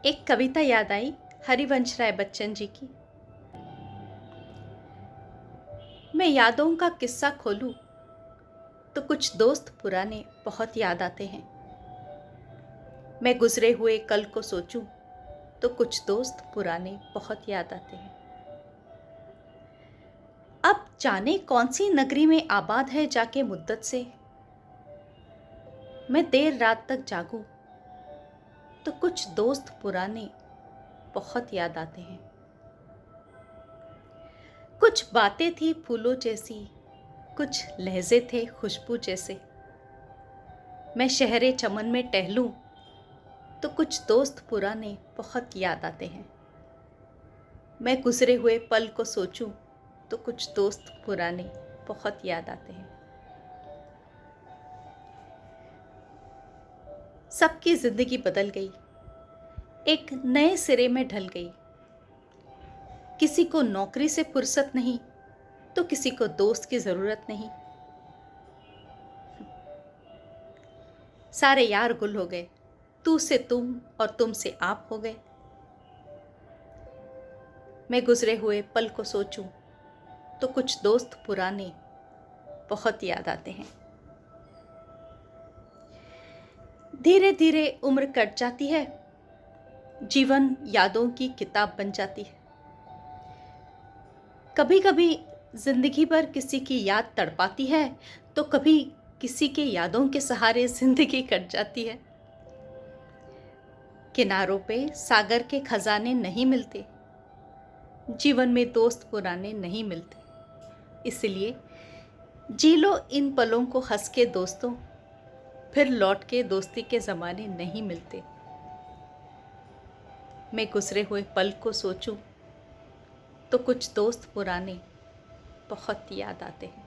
एक कविता याद आई हरिवंश राय बच्चन जी की। मैं यादों का किस्सा खोलूं तो कुछ दोस्त पुराने बहुत याद आते हैं। मैं गुजरे हुए कल को सोचूं तो कुछ दोस्त पुराने बहुत याद आते हैं। अब जाने कौन सी नगरी में आबाद है जाके मुद्दत से, मैं देर रात तक जागूं तो कुछ दोस्त पुराने बहुत याद आते हैं। कुछ बातें थी फूलों जैसी, कुछ लहजे थे खुशबू जैसे। मैं शहरे चमन में टहलूं तो कुछ दोस्त पुराने बहुत याद आते हैं। मैं गुजरे हुए पल को सोचूं तो कुछ दोस्त पुराने बहुत याद आते हैं। सबकी जिंदगी बदल गई, एक नए सिरे में ढल गई। किसी को नौकरी से फुर्सत नहीं तो किसी को दोस्त की जरूरत नहीं। सारे यार गुल हो गए, तू से तुम और तुम से आप हो गए। मैं गुजरे हुए पल को सोचूं तो कुछ दोस्त पुराने बहुत याद आते हैं। धीरे धीरे उम्र कट जाती है, जीवन यादों की किताब बन जाती है। कभी कभी जिंदगी भर किसी की याद तड़पाती है तो कभी किसी के यादों के सहारे जिंदगी कट जाती है। किनारों पे सागर के खजाने नहीं मिलते, जीवन में दोस्त पुराने नहीं मिलते। इसलिए जी लो इन पलों को हंस के दोस्तों, फिर लौट के दोस्ती के ज़माने नहीं मिलते। मैं गुजरे हुए पल को सोचूं तो कुछ दोस्त पुराने बहुत याद आते हैं।